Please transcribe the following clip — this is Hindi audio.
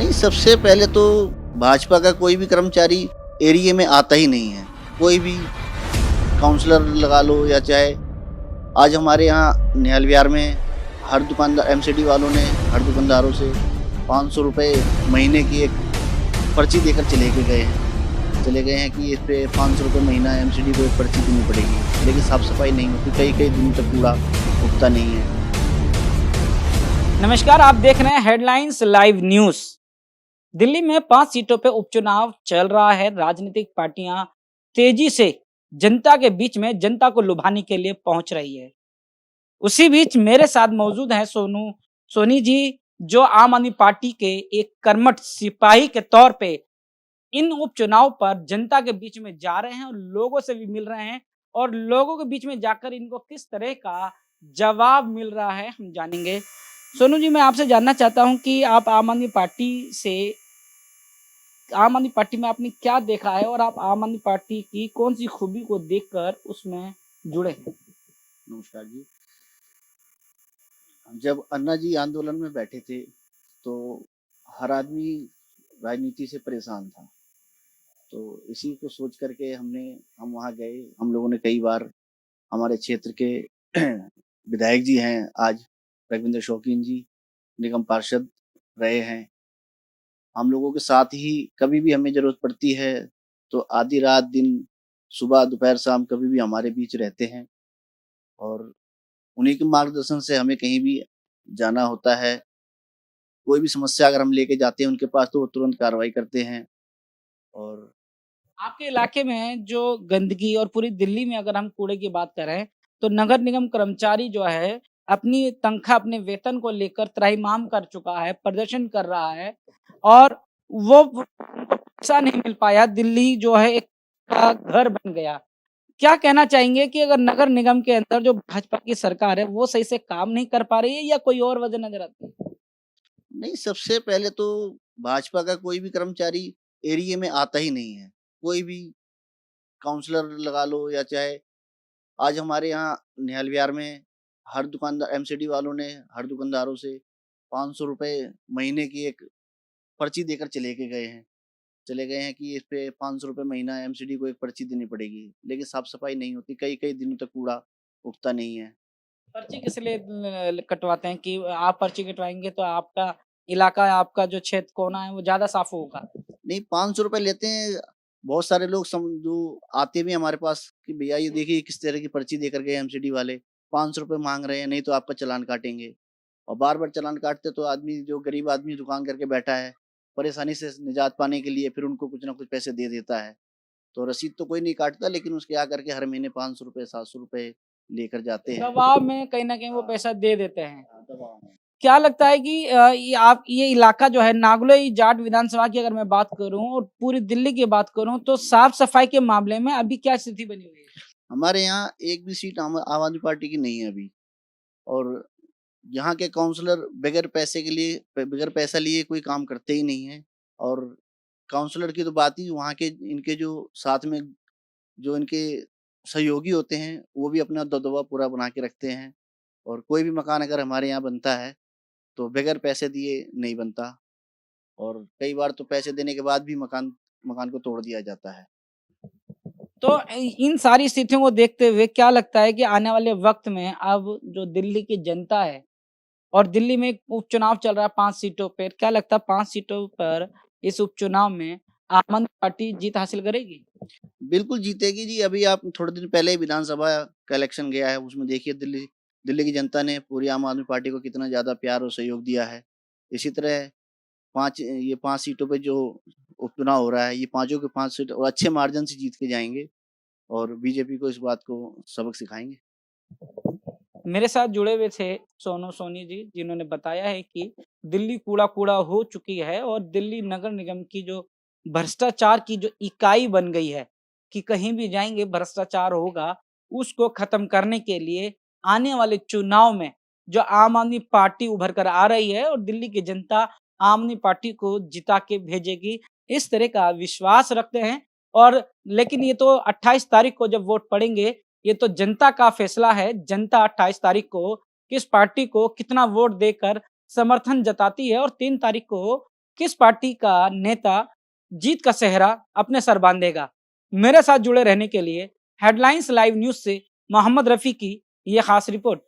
नहीं, सबसे पहले तो भाजपा का कोई भी कर्मचारी एरिया में आता ही नहीं है। कोई भी काउंसलर लगा लो या चाहे आज हमारे यहाँ निहाल विहार में हर दुकानदार एमसीडी वालों ने हर दुकानदारों से ₹500 महीने की एक पर्ची देकर चले गए हैं कि इस पे ₹500 महीना एमसीडी को एक पर्ची देनी पड़ेगी। लेकिन साफ सफाई नहीं होती, कई-कई दिनों तक कूड़ा उठता नहीं है। नमस्कार, आप देख रहे हैं हेडलाइंस लाइव न्यूज। दिल्ली में 5 सीटों पे उपचुनाव चल रहा है। राजनीतिक पार्टियां तेजी से जनता के बीच में जनता को लुभाने के लिए पहुंच रही है। उसी बीच मेरे साथ मौजूद हैं सोनी जी, जो आम आदमी पार्टी के एक कर्मठ सिपाही के तौर पे इन उपचुनाव पर जनता के बीच में जा रहे हैं और लोगों से भी मिल रहे हैं और लोगों के बीच में जाकर इनको किस तरह का जवाब मिल रहा है हम जानेंगे। सोनू जी, मैं आपसे जानना चाहता हूं कि आप आम आदमी पार्टी में आपने क्या देखा है और आप आम आदमी पार्टी की कौन सी खूबी को देखकर उसमें जुड़े हैं? नमस्कार जी। जब अन्ना जी आंदोलन में बैठे थे तो हर आदमी राजनीति से परेशान था। तो इसी को सोच करके हम वहाँ गए। हम लोगों ने कई बार हमारे क्षेत्र के विधायक जी हैं आज रविंद्र शौकीन जी निगम पार्षद रहे हैं। हम लोगों के साथ ही कभी भी हमें ज़रूरत पड़ती है तो आधी रात दिन सुबह दोपहर शाम कभी भी हमारे बीच रहते हैं और उन्हीं के मार्गदर्शन से हमें कहीं भी जाना होता है। कोई भी समस्या अगर हम लेके जाते हैं उनके पास तो वो तुरंत कार्रवाई करते हैं। और आपके इलाके में जो गंदगी और पूरी दिल्ली में अगर हम कूड़े की बात करें तो नगर निगम कर्मचारी जो है अपनी तनख्वाह अपने वेतन को लेकर त्राहिमाम कर चुका है, प्रदर्शन कर रहा है और वो पैसा नहीं मिल पाया। दिल्ली जो है एक का घर बन गया। क्या कहना चाहेंगे कि अगर नगर निगम के अंदर जो भाजपा की सरकार है वो सही से काम नहीं कर पा रही है या कोई और वजह नजर आती है? नहीं, सबसे पहले तो भाजपा का कोई भी कर्मचारी एरिया में आता ही नहीं है। कोई भी काउंसलर लगा लो या चाहे आज हमारे यहाँ निहाल विहार में हर दुकानदार एमसीडी वालों ने हर दुकानदारों से ₹500 महीने की एक पर्ची देकर चले गए हैं कि इस पे ₹500 महीना एमसीडी को एक पर्ची देनी पड़ेगी। लेकिन साफ सफाई नहीं होती, कई-कई दिनों तक कूड़ा उठता नहीं है। पर्ची किस लिए कटवाते हैं कि आप पर्ची कटवाएंगे तो आपका इलाका, आपका जो क्षेत्र कोना है वो ज्यादा साफ होगा? नहीं, ₹500 लेते हैं। बहुत सारे लोग जो आते भी हैं हमारे पास कि भैया ये देखिए किस तरह की पर्ची देकर गए एमसीडी वाले, ₹500 माँग रहे हैं, नहीं तो आपका चालान काटेंगे। और बार-बार चालान काटते तो आदमी जो गरीब आदमी दुकान करके बैठा है, परेशानी से निजात पाने के लिए फिर उनको कुछ ना कुछ पैसे दे देता है। तो रसीद तो कोई नहीं काटता लेकिन उसके आकर के हर महीने ₹500 ₹700 लेकर जाते हैं। दबाव में कहीं ना कहीं वो हाँ, पैसा दे देते हैं। हाँ, दबाव में। क्या लगता है कि ये इलाका जो है नागलोई जाट विधानसभा की अगर मैं बात करूं और पूरी दिल्ली की बात करूं तो साफ सफाई के मामले में अभी क्या स्थिति बनी हुई है? हमारे यहाँ एक भी सीट आम आदमी पार्टी की नहीं है अभी। और यहाँ के काउंसलर बगैर पैसा लिए कोई काम करते ही नहीं हैं। और काउंसलर की तो बात ही वहाँ के इनके जो साथ में जो इनके सहयोगी होते हैं, वो भी अपना दबदबा पूरा बना के रखते हैं। और कोई भी मकान अगर हमारे यहाँ बनता है, तो बगैर पैसे दिए नहीं बनता। और कई बार तो पैसे देने के बाद भी मकान को तोड़ दिया जाता है। तो इन सारी स्थितियों को देखते हुए क्या लगता है कि आने वाले वक्त में अब जो दिल्ली की जनता है और दिल्ली में एक उपचुनाव चल रहा है 5 सीटों पर, क्या लगता है 5 सीटों पर इस उपचुनाव में आम आदमी पार्टी जीत हासिल करेगी? बिल्कुल जीतेगी जी। अभी आप थोड़े दिन पहले ही विधानसभा का इलेक्शन गया है, उसमें देखिए दिल्ली दिल्ली की जनता ने पूरी आम आदमी पार्टी को कितना ज़्यादा प्यार और सहयोग दिया है। इसी तरह 5 सीटों पे जो उपचुनाव हो रहा है, ये पाँचों के 5 सीट और अच्छे मार्जिन से जीत के जाएँगे और बीजेपी को इस बात को सबक सिखाएँगे। मेरे साथ जुड़े हुए थे सोनी जी, जिन्होंने बताया है कि दिल्ली कूड़ा-कूड़ा हो चुकी है और दिल्ली नगर निगम की जो भ्रष्टाचार की जो इकाई बन गई है, कि कहीं भी जाएँगे भ्रष्टाचार होगा, उसको खत्म करने के लिए आने वाले चुनाव में जो आम आदमी पार्टी उभर कर आ रही है और दिल्ली की जनता आम आदमी पार्टी को जिता के भेजेगी, इस तरह का विश्वास रखते हैं। और लेकिन ये तो 28 तारीख को जब वोट पड़ेंगे, ये तो जनता का फैसला है। जनता 28 तारीख को किस पार्टी को कितना वोट देकर समर्थन जताती है और 3 तारीख को किस पार्टी का नेता जीत का सेहरा अपने सर बांधेगा। मेरे साथ जुड़े रहने के लिए हेडलाइंस लाइव न्यूज से मोहम्मद रफी की यह खास रिपोर्ट।